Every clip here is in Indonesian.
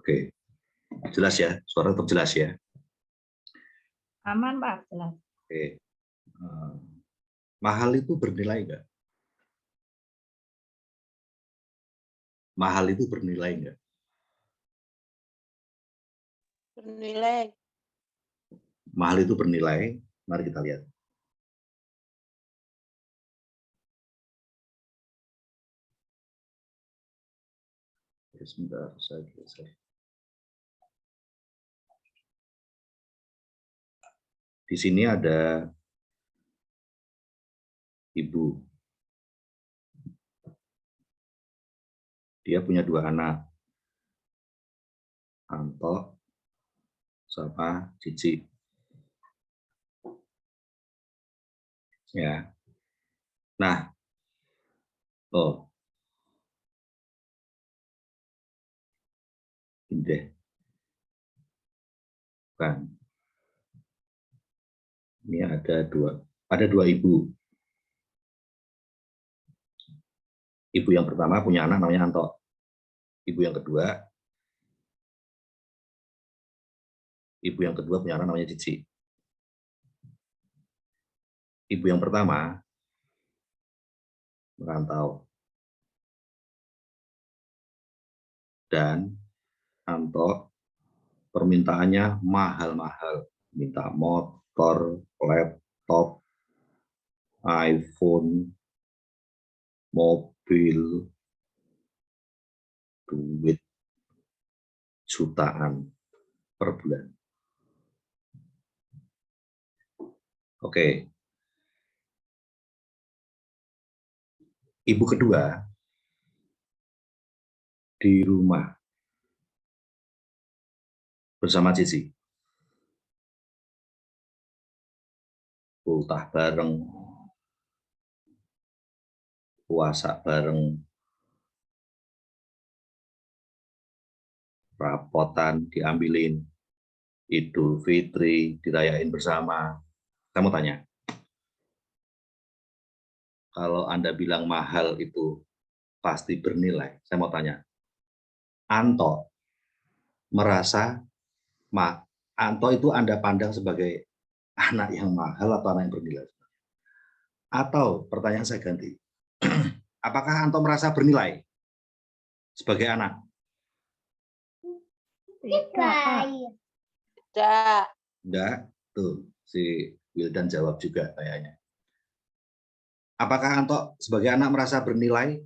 Oke, jelas ya, suara tetap jelas ya. Aman, Pak, jelas. Oke. Mahal itu bernilai nggak? Mahal itu bernilai nggak? Bernilai. Mahal itu bernilai. Mari kita lihat. Sebentar, saya selesai. Di sini ada ibu. Dia punya 2 anak. Anto sama Cici. Ya. Nah, ini deh. Bukan. Ini ada dua ibu. Ibu yang pertama punya anak namanya Anto. Ibu yang kedua punya anak namanya Cici. Ibu yang pertama merantau. Dan Anto permintaannya mahal-mahal. Minta motor, laptop, iPhone, mobil, duit jutaan per bulan. Oke. Ibu kedua di rumah bersama Cici. Ultah bareng, puasa bareng, rapotan diambilin, Idul Fitri dirayain bersama. Saya mau tanya, kalau Anda bilang mahal itu pasti bernilai, saya mau tanya, Anto merasa Anto itu Anda pandang sebagai anak yang mahal atau anak yang bernilai? Atau pertanyaan saya ganti, apakah Anto merasa bernilai sebagai anak? Tidak. Enggak, tuh si Wildan jawab juga kayaknya. Apakah Anto sebagai anak merasa bernilai?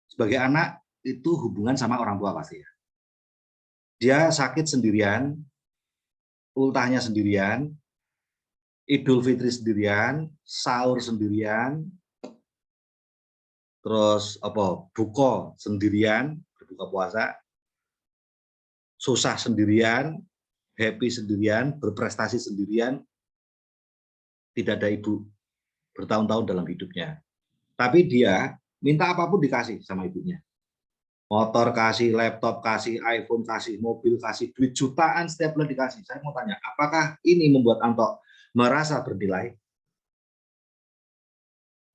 Sebagai anak itu hubungan sama orang tua pasti ya. Dia sakit sendirian, ultahnya sendirian, Idul Fitri sendirian, sahur sendirian, terus buka sendirian, berbuka puasa, susah sendirian, happy sendirian, berprestasi sendirian, tidak ada ibu bertahun-tahun dalam hidupnya. Tapi dia minta apapun dikasih sama ibunya. Motor kasih, laptop kasih, iPhone kasih, mobil kasih, duit jutaan setiap bulan dikasih. Saya mau tanya, apakah ini membuat Anto merasa bernilai?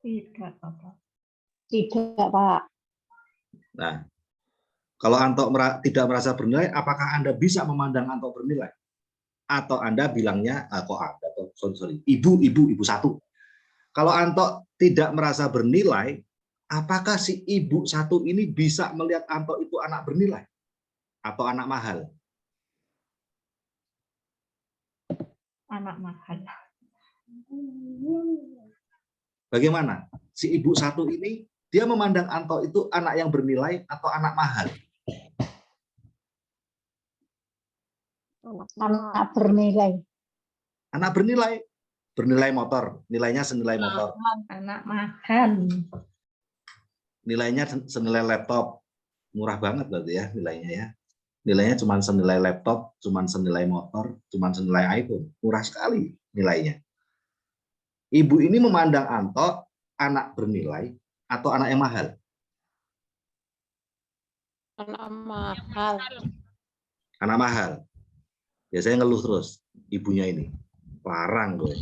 Tidak, Pak. Tidak, Pak. Nah, kalau Anto tidak merasa bernilai, apakah Anda bisa memandang Anto bernilai? Atau Anda bilangnya, ibu satu. Kalau Anto tidak merasa bernilai, apakah si ibu satu ini bisa melihat Anto itu anak bernilai? Atau anak mahal? Anak mahal. Bagaimana? Si ibu satu ini, dia memandang Anto itu anak yang bernilai atau anak mahal? Anak bernilai. Anak bernilai. Bernilai motor. Nilainya senilai motor. Anak mahal. Nilainya senilai laptop. Murah banget berarti ya nilainya ya. Nilainya cuma senilai laptop, cuma senilai motor, cuma senilai iPhone. Murah sekali nilainya. Ibu ini memandang Anto anak bernilai atau anak yang mahal? Anak mahal. Anak mahal. Biasanya ngeluh terus ibunya ini. Larang gue.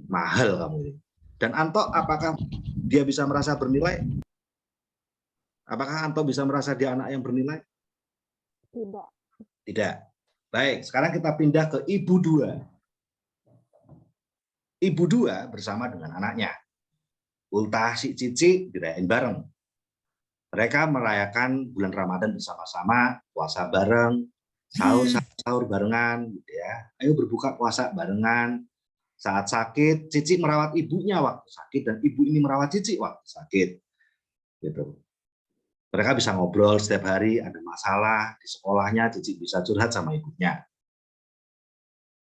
Mahal kamu ini. Dan Anto apakah dia bisa merasa bernilai? Apakah Anto bisa merasa dia anak yang bernilai? Tidak. Tidak. Baik, sekarang kita pindah ke ibu dua. Ibu dua bersama dengan anaknya. Ultah si Cici dirayain bareng. Mereka merayakan bulan Ramadan bersama-sama, puasa bareng, sahur barengan, gitu ya. Ayo berbuka puasa barengan. Saat sakit, Cici merawat ibunya waktu sakit dan ibu ini merawat Cici waktu sakit. Gitu. Mereka bisa ngobrol setiap hari, ada masalah di sekolahnya, Cici bisa curhat sama ibunya.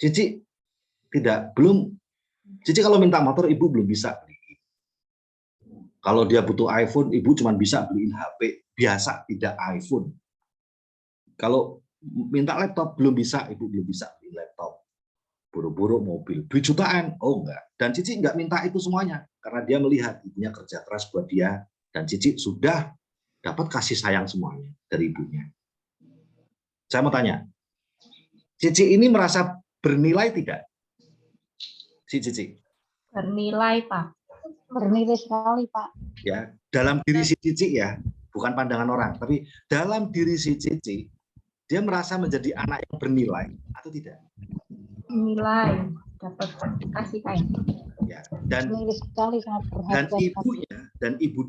Cici kalau minta motor, ibu belum bisa beli. Kalau dia butuh iPhone, ibu cuma bisa beliin HP biasa, tidak iPhone. Kalau minta laptop, belum bisa, ibu belum bisa beli laptop. Buru-buru mobil, duit jutaan, oh enggak. Dan Cici enggak minta itu semuanya, karena dia melihat ibunya kerja keras buat dia, dan Cici sudah dapat kasih sayang semuanya dari ibunya. Saya mau tanya, Cici ini merasa bernilai tidak? Si Cici. Bernilai, Pak. Bernilai sekali, Pak. Ya, dalam diri si Cici ya, bukan pandangan orang, tapi dalam diri si Cici, dia merasa menjadi anak yang bernilai atau tidak? Nilai, dapat kasih sayang. Ya, dan Bernilai sekali, sangat berharga. ibunya dan ibu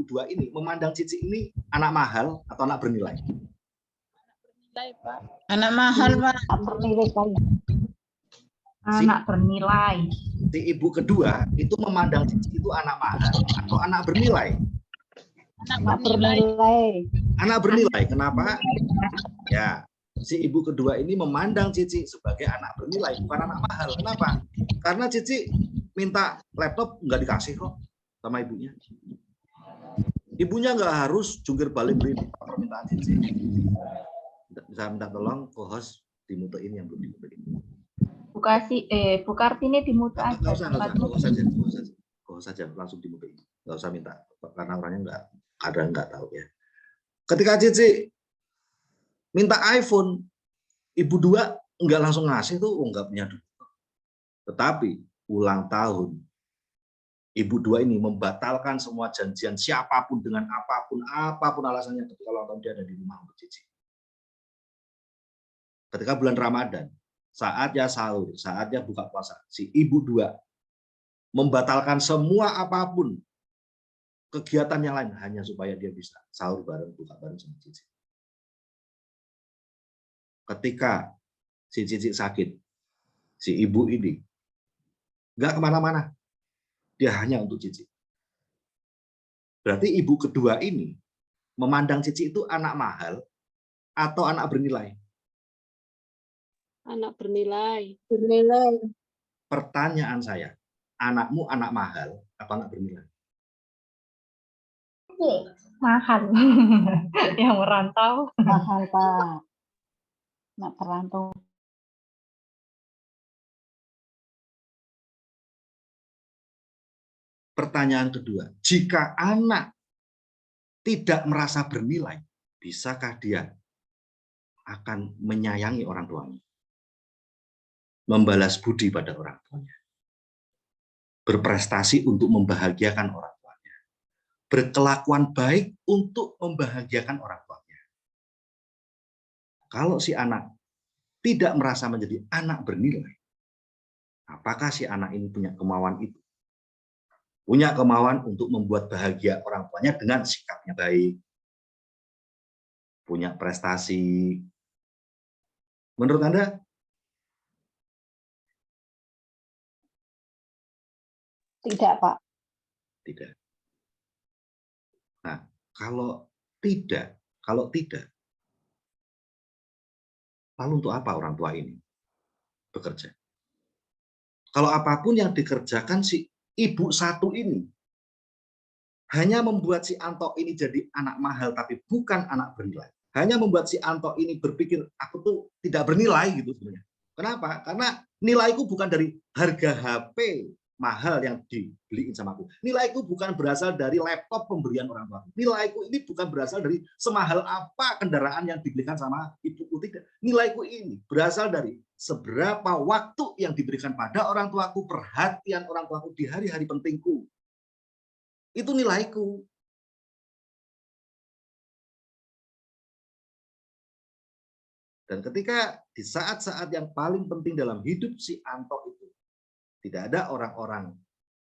dua ini memandang Cici ini anak mahal atau anak bernilai? Bernilai, Pak. Anak mahal, Pak. Bernilai sekali. Anak bernilai. Si ibu kedua itu memandang Cici itu anak mahal atau anak bernilai? Anak bernilai. Anak bernilai. Kenapa? Ya, si ibu kedua ini memandang Cici sebagai anak bernilai, bukan anak mahal. Kenapa? Karena Cici minta laptop nggak dikasih kok sama ibunya. Ibunya nggak harus jungkir balik beli permintaan Cici. Bisa minta tolong co-host dimutein yang belum dimutein. Bu Kartini dimute aja. Nggak usah saja, langsung dimutein. Nggak usah minta, karena orangnya nggak tahu ya. Ketika Cici minta iPhone, ibu dua nggak langsung ngasih tuh, nggak punya duit. Tetapi ulang tahun, ibu dua ini membatalkan semua janjian siapapun dengan apapun alasannya ketika ulang tahun dia ada di rumah untuk Cici. Ketika bulan Ramadan, saatnya sahur, saatnya buka puasa, si ibu dua membatalkan semua apapun kegiatan yang lain hanya supaya dia bisa sahur bareng, buka bareng sama Cici. Ketika si Cici sakit, si ibu ini nggak kemana-mana, dia hanya untuk Cici. Berarti ibu kedua ini memandang Cici itu anak mahal atau anak bernilai? Anak bernilai. Bernilai. Pertanyaan saya, anakmu anak mahal atau anak bernilai? Mahal. Yang merantau. Mahal, Pak. Anak perantau. Pertanyaan kedua, jika anak tidak merasa bernilai, bisakah dia akan menyayangi orang tuanya? Membalas budi pada orang tuanya? Berprestasi untuk membahagiakan orang tuanya? Berkelakuan baik untuk membahagiakan orang tuanya? Kalau si anak tidak merasa menjadi anak bernilai, apakah si anak ini punya kemauan itu? Punya kemauan untuk membuat bahagia orang tuanya dengan sikapnya baik, punya prestasi. Menurut Anda? Tidak, Pak. Tidak. Nah, kalau tidak, lalu untuk apa orang tua ini bekerja? Kalau apapun yang dikerjakan si ibu satu ini hanya membuat si Anto ini jadi anak mahal tapi bukan anak bernilai. Hanya membuat si Anto ini berpikir aku tuh tidak bernilai gitu sebenarnya. Kenapa? Karena nilaiku bukan dari harga HP mahal yang dibeliin sama aku. Nilaiku bukan berasal dari laptop pemberian orang tua. Nilaiku ini bukan berasal dari semahal apa kendaraan yang dibelikan sama ibuku, tidak. Nilaiku ini berasal dari seberapa waktu yang diberikan pada orang tuaku, perhatian orang tuaku di hari-hari pentingku. Itu nilaiku. Dan ketika di saat-saat yang paling penting dalam hidup si Anto itu, tidak ada orang-orang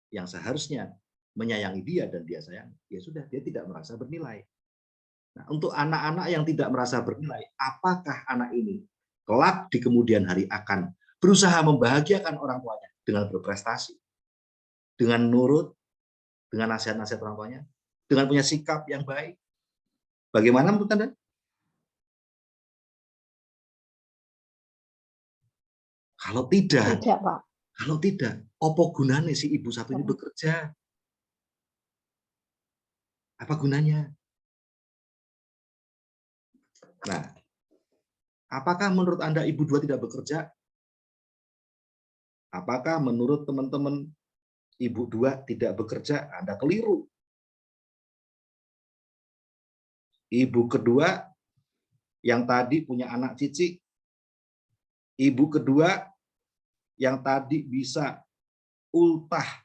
yang seharusnya menyayangi dia dan dia sayang, ya sudah, dia tidak merasa bernilai. Nah, untuk anak-anak yang tidak merasa bernilai, apakah anak ini kelak di kemudian hari akan berusaha membahagiakan orang tuanya dengan berprestasi, dengan nurut, dengan nasihat-nasihat orang tuanya, dengan punya sikap yang baik? Bagaimana menurut Anda? Kalau tidak, Tidak, Pak. apa gunanya si ibu satu ini bekerja? Apa gunanya? Nah, apakah menurut Anda ibu dua tidak bekerja? Apakah menurut teman-teman ibu dua tidak bekerja? Anda keliru. Ibu kedua yang tadi punya anak cicik, ibu kedua yang tadi bisa ultah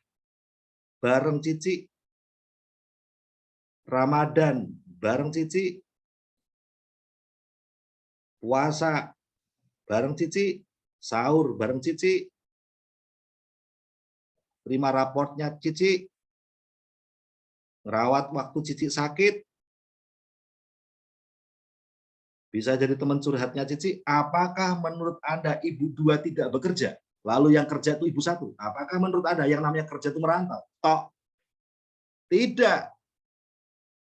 bareng cicik, Ramadan bareng cicik, puasa bareng cicik, sahur bareng cicik, terima raportnya cicik, ngerawat waktu cicik sakit, bisa jadi teman curhatnya cicik. Apakah menurut Anda ibu dua tidak bekerja? Lalu yang kerja itu ibu satu. Apakah menurut Anda yang namanya kerja itu merantau? Tok. Tidak.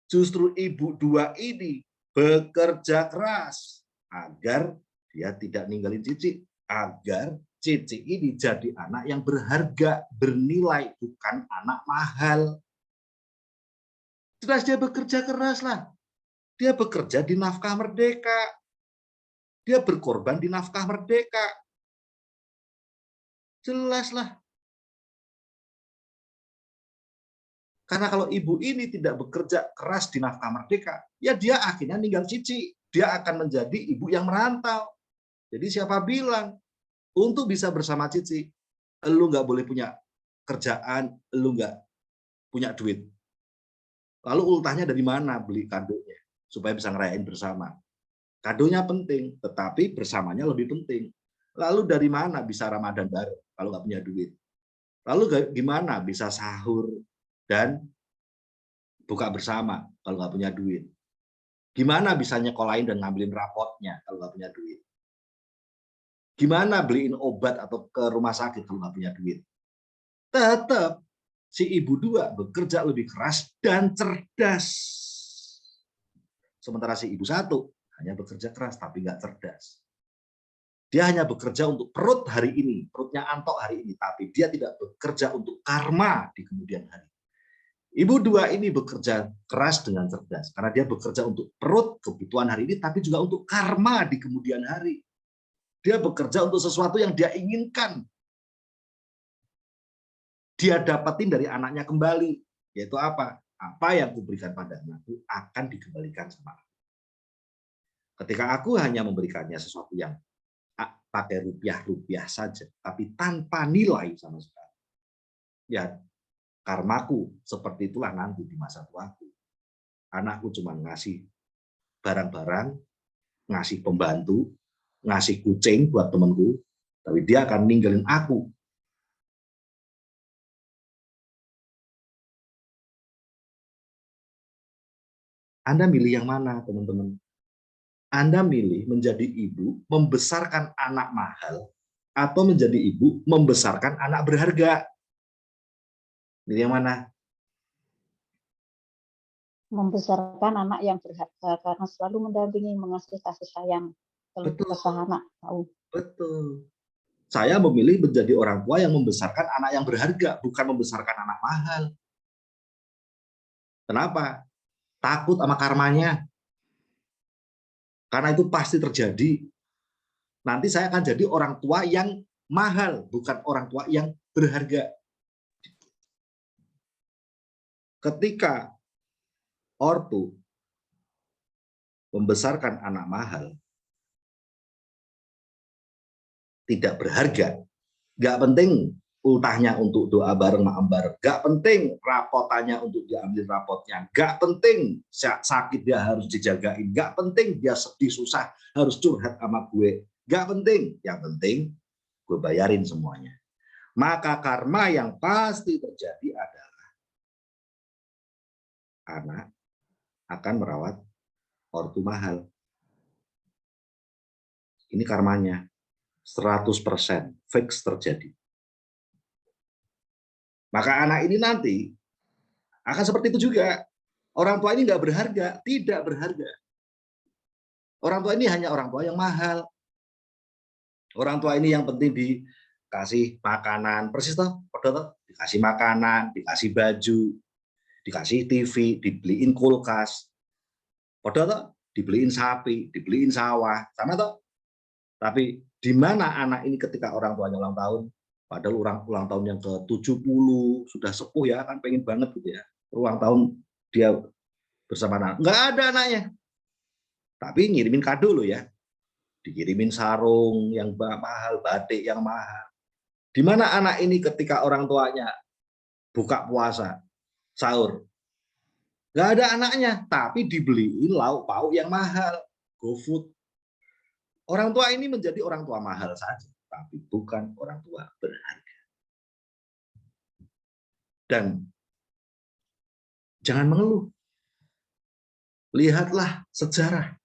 Justru ibu dua ini bekerja keras agar dia tidak ninggalin cicik, agar cicik ini jadi anak yang berharga, bernilai, bukan anak mahal. Jelas dia bekerja keras lah. Dia bekerja di nafkah merdeka. Dia berkorban di nafkah merdeka. Jelas lah. Karena kalau ibu ini tidak bekerja keras di nafkah merdeka, ya dia akhirnya ninggal cici. Dia akan menjadi ibu yang merantau. Jadi siapa bilang untuk bisa bersama cici, lu nggak boleh punya kerjaan, lu nggak punya duit. Lalu ultahnya dari mana beli kadonya supaya bisa ngerayain bersama? Kadonya penting, tetapi bersamanya lebih penting. Lalu dari mana bisa Ramadan bareng kalau nggak punya duit? Lalu gimana bisa sahur dan buka bersama kalau nggak punya duit? Gimana bisa nyekolahin dan ngambilin rapotnya kalau nggak punya duit? Gimana beliin obat atau ke rumah sakit kalau nggak punya duit? Tetap si ibu dua bekerja lebih keras dan cerdas. Sementara si ibu satu hanya bekerja keras tapi nggak cerdas. Dia hanya bekerja untuk perut hari ini, perutnya Anto hari ini, tapi dia tidak bekerja untuk karma di kemudian hari. Ibu dua ini bekerja keras dengan cerdas, karena dia bekerja untuk perut kebutuhan hari ini, tapi juga untuk karma di kemudian hari. Dia bekerja untuk sesuatu yang dia inginkan. Dia dapatin dari anaknya kembali, yaitu apa? Apa yang kuberikan pada anakku akan dikembalikan sama aku. Ketika aku hanya memberikannya sesuatu yang pakai rupiah-rupiah saja, tapi tanpa nilai sama sekali, ya karmaku seperti itulah nanti di masa tuaku. Anakku cuma ngasih barang-barang, ngasih pembantu, ngasih kucing buat temanku, tapi dia akan ninggalin aku. Anda milih yang mana, teman-teman? Anda milih menjadi ibu membesarkan anak mahal atau menjadi ibu membesarkan anak berharga? Milih yang mana? Membesarkan anak yang berharga karena selalu mendampingi, mengasihi, kasih sayang. Kalau Betul. kesah anak tahu. Betul. Saya memilih menjadi orang tua yang membesarkan anak yang berharga, bukan membesarkan anak mahal. Kenapa? Takut sama karmanya. Karena itu pasti terjadi. Nanti saya akan jadi orang tua yang mahal, bukan orang tua yang berharga. Ketika ortu membesarkan anak mahal, tidak berharga, nggak penting ultahnya untuk doa bareng maem bareng, nggak penting rapotannya untuk diambil rapotnya, nggak penting sakit dia harus dijagain, nggak penting dia sedih susah harus curhat sama gue, nggak penting. Yang penting gue bayarin semuanya. Maka karma yang pasti terjadi adalah anak akan merawat ortu mahal. Ini karmanya 100% fix terjadi. Maka anak ini nanti akan seperti itu juga. Orang tua ini nggak berharga, tidak berharga. Orang tua ini hanya orang tua yang mahal. Orang tua ini yang penting dikasih makanan, persis toh, dikasih makanan, dikasih baju, dikasih TV, dibeliin kulkas, toh, dibeliin sapi, dibeliin sawah, sama toh. Tapi di mana anak ini ketika orang tuanya ulang tahun, padahal ulang tahun yang ke-70, sudah sepuh ya, kan pengen banget gitu ya. Ulang tahun dia bersama anak. Nggak ada anaknya. Tapi ngirimin kado loh ya. Dikirimin sarung yang mahal, batik yang mahal. Di mana anak ini ketika orang tuanya buka puasa, sahur. Nggak ada anaknya, tapi dibeliin lauk pauk yang mahal. GoFood. Orang tua ini menjadi orang tua mahal saja, tapi bukan orang tua berharga. Dan jangan mengeluh. Lihatlah sejarah.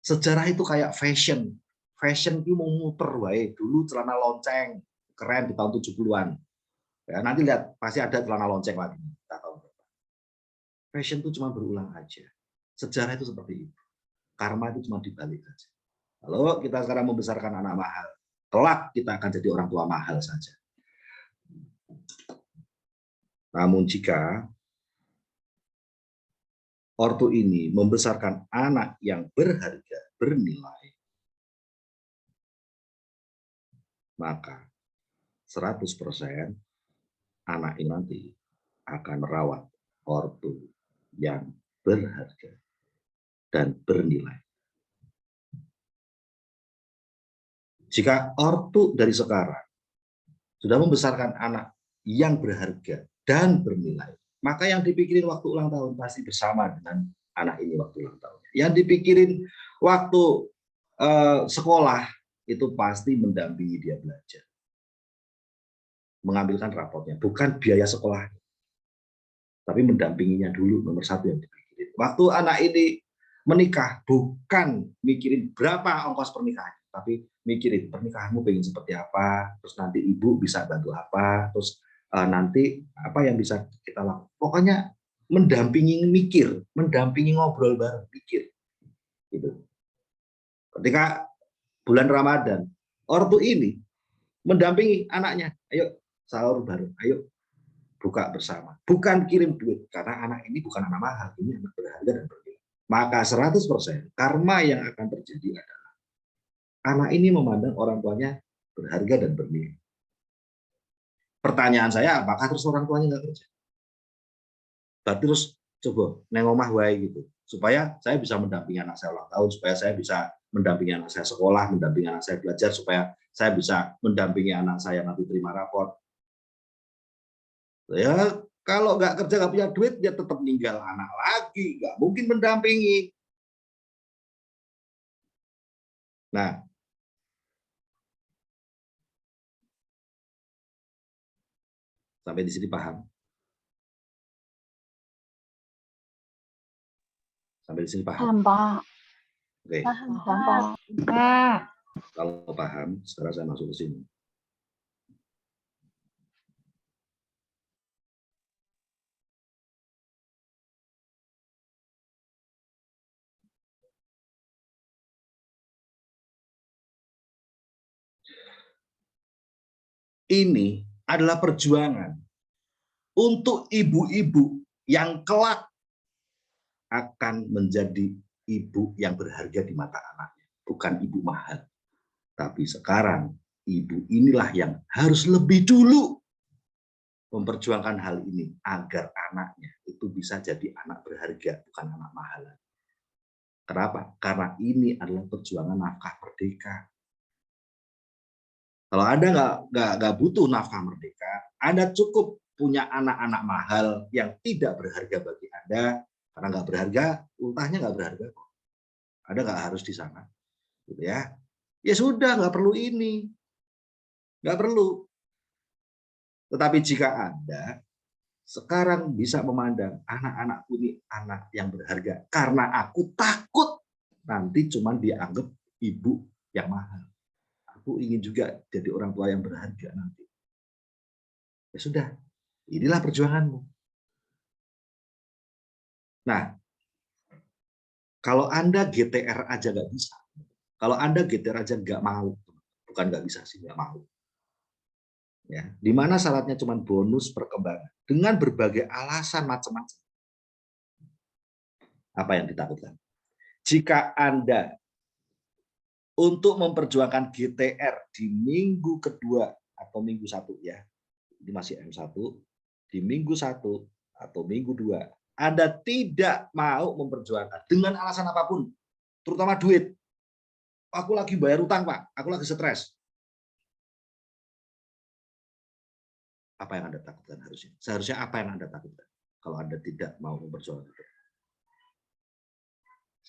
Sejarah itu kayak fashion. Fashion itu mau muter wae. Dulu celana lonceng, keren di tahun 70-an. Ya, nanti lihat, pasti ada celana lonceng lagi. Fashion itu cuma berulang aja. Sejarah itu seperti itu. Karma itu cuma dibalik aja. Kalau kita sekarang membesarkan anak mahal, kelak kita akan jadi orang tua mahal saja. Namun jika ortu ini membesarkan anak yang berharga, bernilai, maka 100% anak ini nanti akan merawat ortu yang berharga dan bernilai. Jika ortu dari sekarang sudah membesarkan anak yang berharga dan bernilai, maka yang dipikirin waktu ulang tahun pasti bersama dengan anak ini waktu ulang tahun. Yang dipikirin waktu sekolah itu pasti mendampingi dia belajar. Mengambilkan rapotnya, bukan biaya sekolah, tapi mendampinginya dulu nomor satu yang dipikirin. Waktu anak ini menikah, bukan mikirin berapa ongkos pernikahan, tapi mikirin pernikahanmu pengen seperti apa, terus nanti ibu bisa bantu apa, terus nanti apa yang bisa kita lakukan. Pokoknya mendampingi mikir, mendampingi ngobrol bareng, pikir. Gitu. Ketika bulan Ramadan, ortu ini mendampingi anaknya, ayo sahur bareng, ayo buka bersama. Bukan kirim duit, karena anak ini bukan anak mahal, ini anak berharga dan bernilai. Maka 100% karma yang akan terjadi adalah anak ini memandang orang tuanya berharga dan bernilai. Pertanyaan saya, apakah terus orang tuanya nggak kerja? Berarti terus coba neng omah wae gitu, supaya saya bisa mendampingi anak saya ulang tahun, supaya saya bisa mendampingi anak saya sekolah, mendampingi anak saya belajar, supaya saya bisa mendampingi anak saya nanti terima raport. Ya kalau nggak kerja nggak punya duit, dia tetap ninggal anak lagi, nggak mungkin mendampingi. Nah, sampai di sini paham? Sampai di sini paham? Paham, Pak. Oke. Paham, Paham, Pak. Pak. Kalau paham, sekarang saya masuk ke sini. Ini adalah perjuangan untuk ibu-ibu yang kelak akan menjadi ibu yang berharga di mata anaknya. Bukan ibu mahal. Tapi sekarang ibu inilah yang harus lebih dulu memperjuangkan hal ini agar anaknya itu bisa jadi anak berharga, bukan anak mahal. Kenapa? Karena ini adalah perjuangan nafkah merdeka. Kalau Anda nggak butuh nafkah merdeka, Anda cukup punya anak-anak mahal yang tidak berharga bagi Anda, karena nggak berharga, ultahnya nggak berharga kok. Anda nggak harus di sana, gitu ya. Ya sudah, nggak perlu ini, nggak perlu. Tetapi jika Anda sekarang bisa memandang anak-anakku ini anak yang berharga, karena aku takut nanti cuma dianggap ibu yang mahal. Aku ingin juga jadi orang tua yang berharga nanti. Ya sudah, inilah perjuanganmu. Nah, kalau Anda GTR aja nggak bisa, kalau Anda GTR aja nggak mau, bukan nggak bisa sih, nggak mau. Ya, di mana syaratnya cuma bonus perkembangan dengan berbagai alasan macam-macam. Apa yang ditakutkan? Jika Anda untuk memperjuangkan GTR di minggu kedua atau minggu 1 ya, ini masih M1, di minggu 1 atau minggu 2, Anda tidak mau memperjuangkan dengan alasan apapun, terutama duit. Aku lagi bayar utang, Pak, aku lagi stres. Apa yang Anda takutkan harusnya? Seharusnya apa yang Anda takutkan kalau Anda tidak mau memperjuangkan itu?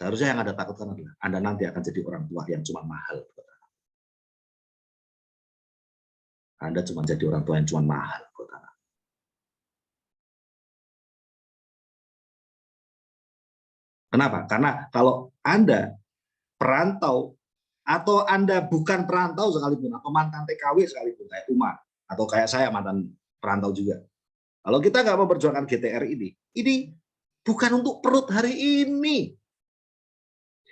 Seharusnya yang Anda takutkan adalah Anda nanti akan jadi orang tua yang cuma mahal. Anda cuma jadi orang tua yang cuma mahal. Kenapa? Karena kalau Anda perantau atau Anda bukan perantau sekalipun, atau mantan TKW sekalipun, kayak Uma, atau kayak saya mantan perantau juga. Kalau kita nggak memperjuangkan GTR ini bukan untuk perut hari ini.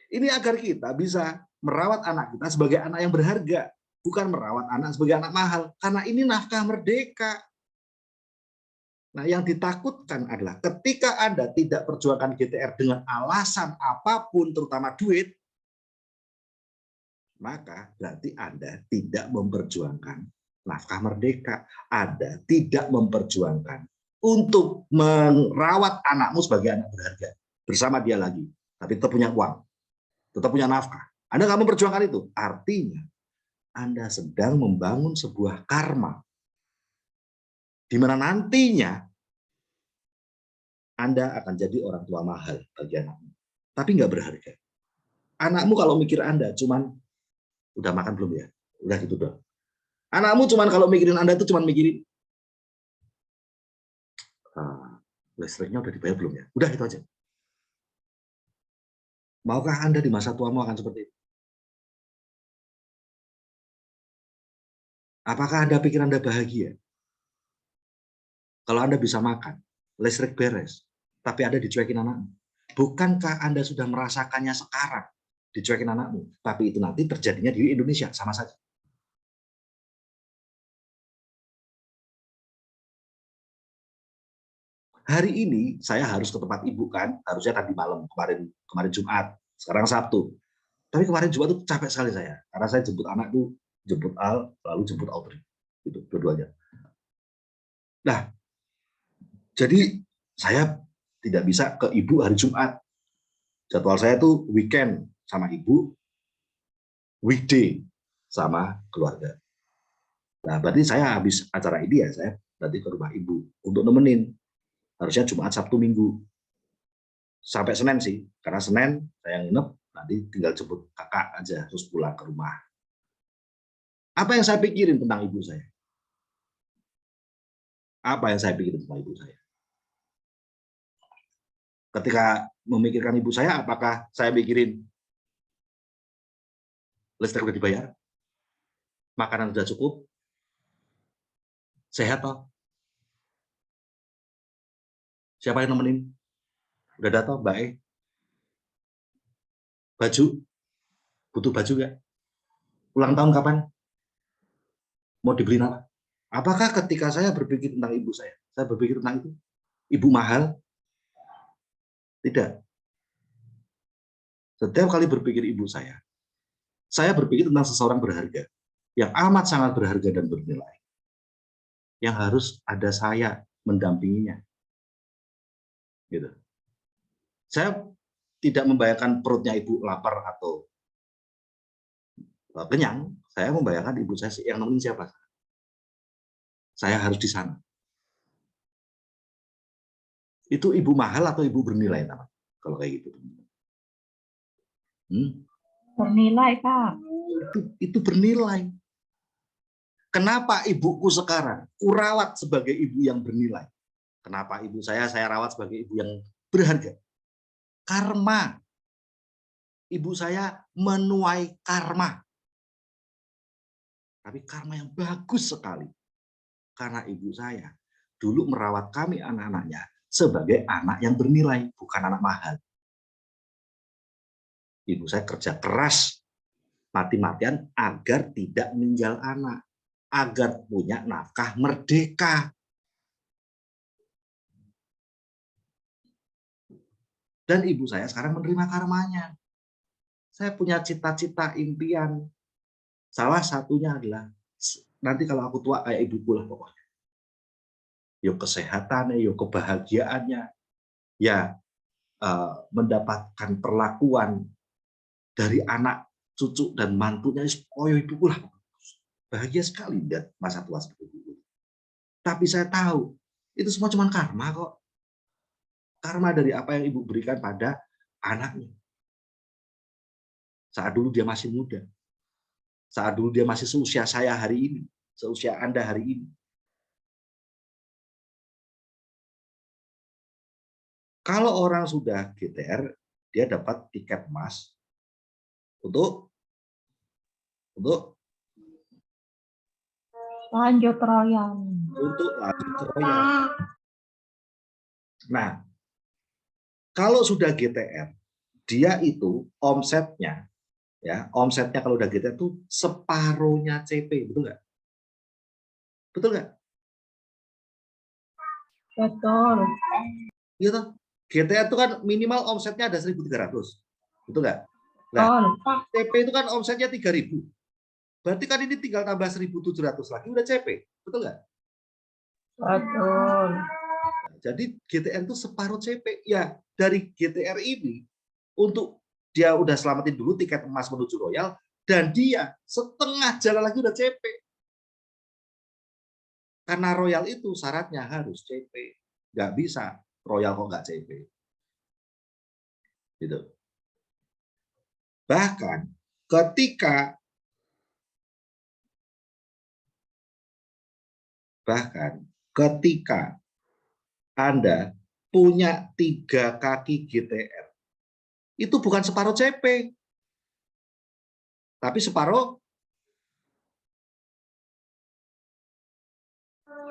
Ini agar kita bisa merawat anak kita sebagai anak yang berharga, bukan merawat anak sebagai anak mahal, karena ini nafkah merdeka. Nah, yang ditakutkan adalah ketika Anda tidak perjuangkan GTR dengan alasan apapun, terutama duit, maka berarti Anda tidak memperjuangkan nafkah merdeka. Anda tidak memperjuangkan untuk merawat anakmu sebagai anak berharga bersama dia lagi, tapi tetap punya uang, tetap punya nafkah. Anda nggak memperjuangkan itu, artinya Anda sedang membangun sebuah karma di mana nantinya Anda akan jadi orang tua mahal bagi anakmu, tapi nggak berharga. Anakmu kalau mikir Anda cuman udah makan belum ya, udah gitu dong. Anakmu cuman kalau mikirin Anda itu cuman mikirin listriknya udah dibayar belum ya, udah itu aja. Maukah Anda di masa tuamu akan seperti itu? Apakah Anda pikir Anda bahagia kalau Anda bisa makan, listrik beres, tapi Anda dicuekin anakmu? Bukankah Anda sudah merasakannya sekarang, dicuekin anakmu, tapi itu nanti terjadinya di Indonesia, sama saja. Hari ini saya harus ke tempat ibu kan, harusnya tadi malam, kemarin Jumat, sekarang Sabtu. Tapi kemarin Jumat itu capek sekali saya, karena saya jemput anak itu, jemput Al, lalu jemput Audrey, itu dua-duanya. Nah, jadi saya tidak bisa ke ibu hari Jumat. Jadwal saya tuh weekend sama ibu, weekday sama keluarga. Nah, berarti saya habis acara ini ya, saya berarti ke rumah ibu untuk nemenin. Harusnya Jumat, Sabtu, Minggu. Sampai Senin sih, karena Senin saya nginep, nanti tinggal jemput kakak aja, terus pulang ke rumah. Apa yang saya pikirin tentang ibu saya? Apa yang saya pikirin tentang ibu saya? Ketika memikirkan ibu saya, apakah saya mikirin listrik udah dibayar, makanan udah cukup, sehat toh? Siapa yang nemenin? Udah ada toh, Mbak E? Baju? Butuh baju nggak? Ulang tahun kapan? Mau dibeliin apa? Apakah ketika saya berpikir tentang ibu saya berpikir tentang itu? Ibu mahal? Tidak. Setiap kali berpikir ibu saya berpikir tentang seseorang berharga, yang amat sangat berharga dan bernilai, yang harus ada saya mendampinginya. Gitu. Saya tidak membayangkan perutnya ibu lapar atau kenyang, Saya membayangkan ibu saya yang nemenin siapa? Saya harus di sana. Itu ibu mahal atau ibu bernilai namanya? Kalau kayak gitu. Bernilai, Kak. Itu bernilai. Kenapa ibuku sekarang kurawat sebagai ibu yang bernilai? Kenapa ibu saya rawat sebagai ibu yang berharga? Karma. Ibu saya menuai karma. Tapi karma yang bagus sekali. Karena ibu saya dulu merawat kami anak-anaknya sebagai anak yang bernilai, bukan anak mahal. Ibu saya kerja keras, mati-matian agar tidak meninggal anak, agar punya nafkah merdeka. Dan ibu saya sekarang menerima karmanya. Saya punya cita-cita, impian. Salah satunya adalah, nanti kalau aku tua kayak ibuku lah pokoknya. Yo kesehatannya, yo kebahagiaannya, ya mendapatkan perlakuan dari anak, cucu, dan mantunya, koyo ibuku lah. Bahagia sekali lihat masa tua seperti itu. Tapi saya tahu, itu semua cuma karma kok. Karma dari apa yang ibu berikan pada anaknya. Saat dulu dia masih muda. Saat dulu dia masih seusia saya hari ini. Seusia Anda hari ini. Kalau orang sudah GTR, dia dapat tiket emas untuk Lanjut royal. lanjut ke royal. Nah, kalau sudah GTR, dia itu omsetnya, ya omsetnya kalau udah GTR itu separuhnya CP, betul nggak? Betul nggak? Betul. Gitu. GTR itu kan minimal omsetnya ada 1.300, betul nggak? Nah, CP itu kan omsetnya 3.000. Berarti kan ini tinggal tambah 1.700 lagi udah CP, betul nggak? Betul. Jadi GTR itu separuh CP. Ya, dari GTR ini untuk dia udah selamatin dulu tiket emas menuju royal, dan dia setengah jalan lagi udah CP. Karena royal itu syaratnya harus CP. Nggak bisa royal kok nggak CP. Gitu. Bahkan ketika Anda punya 3 kaki GTR, itu bukan separuh CP, tapi separuh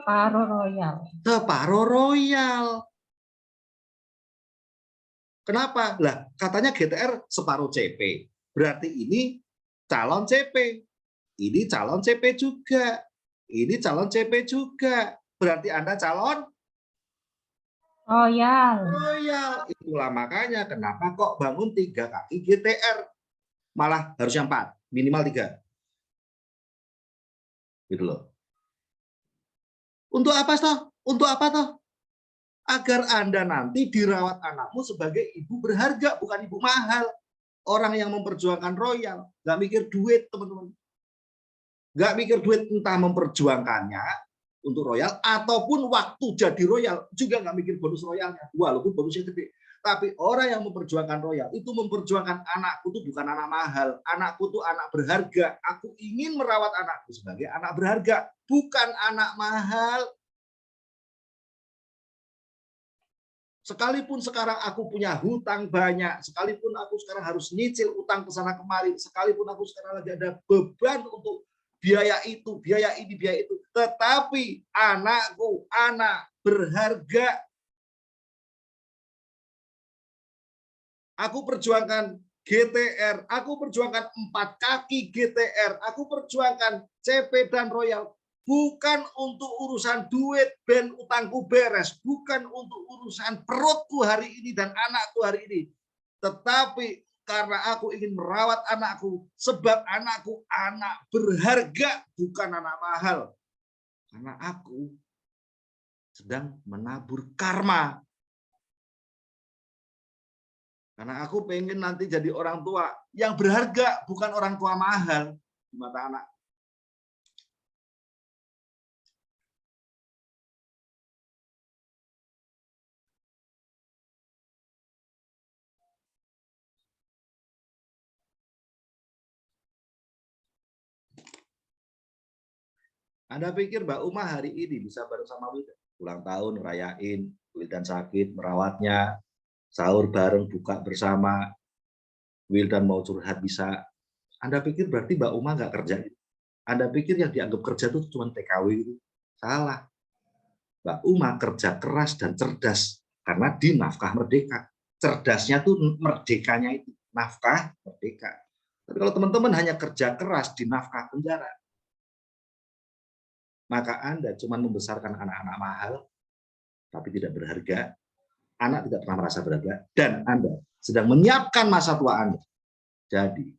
royal. Separuh royal. Kenapa? Lah, katanya GTR separuh CP. Berarti ini calon CP. Ini calon CP juga. Ini calon CP juga. Berarti Anda calon Royal. Itulah makanya kenapa kok bangun 3 kaki GTR. Malah harusnya 4, minimal 3. Gitu loh. Untuk apa toh? Untuk apa toh? Agar Anda nanti dirawat anakmu sebagai ibu berharga, bukan ibu mahal. Orang yang memperjuangkan royal, nggak mikir duit, teman-teman. Nggak mikir duit, entah memperjuangkannya untuk royal, ataupun waktu jadi royal, juga nggak mikir bonus royalnya, walaupun bonusnya gede. Tapi orang yang memperjuangkan royal, itu memperjuangkan anakku itu bukan anak mahal. Anakku itu anak berharga. Aku ingin merawat anakku sebagai anak berharga, bukan anak mahal. Sekalipun sekarang aku punya hutang banyak, sekalipun aku sekarang harus nyicil utang ke sana kemari, sekalipun aku sekarang lagi ada beban untuk biaya itu, biaya ini, biaya itu, tetapi anakku anak berharga. Aku perjuangkan GTR, aku perjuangkan 4 kaki GTR, aku perjuangkan CP dan royal. Bukan untuk urusan duit, ben utangku beres. Bukan untuk urusan perutku hari ini dan anakku hari ini. Tetapi karena aku ingin merawat anakku. Sebab anakku anak berharga, bukan anak mahal. Karena aku sedang menabur karma. Karena aku pengen nanti jadi orang tua yang berharga, bukan orang tua mahal di mata anak. Anda pikir Mbak Uma hari ini bisa bareng sama Wildan? Ulang tahun, rayain, Wildan sakit, merawatnya, sahur bareng, buka bersama, Wildan mau curhat bisa. Anda pikir berarti Mbak Uma nggak kerja? Anda pikir yang dianggap kerja itu cuma TKW itu? Salah. Mbak Uma kerja keras dan cerdas karena di nafkah merdeka. Cerdasnya tuh merdekanya itu, nafkah merdeka. Tapi kalau teman-teman hanya kerja keras di nafkah penjara, maka Anda cuma membesarkan anak-anak mahal, tapi tidak berharga. Anak tidak pernah merasa berharga, dan Anda sedang menyiapkan masa tua Anda jadi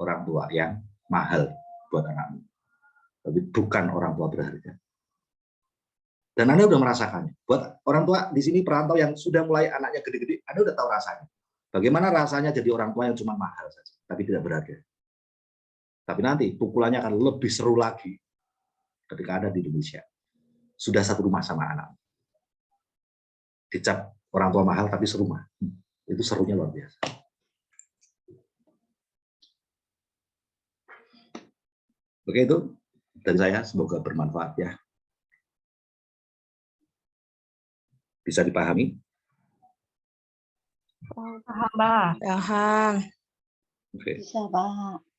orang tua yang mahal buat anakmu, tapi bukan orang tua berharga. Dan Anda udah merasakannya. Buat orang tua di sini perantau yang sudah mulai anaknya gede-gede, Anda udah tahu rasanya. Bagaimana rasanya jadi orang tua yang cuma mahal saja, tapi tidak berharga. Tapi nanti pukulannya akan lebih seru lagi ketika Anda di Indonesia. Sudah satu rumah sama anak. Dicap orang tua mahal tapi serumah. Itu serunya luar biasa. Begitu dan saya, semoga bermanfaat ya. Bisa dipahami? Paham, Mbak. Paham. Oke. Bisa, Pak.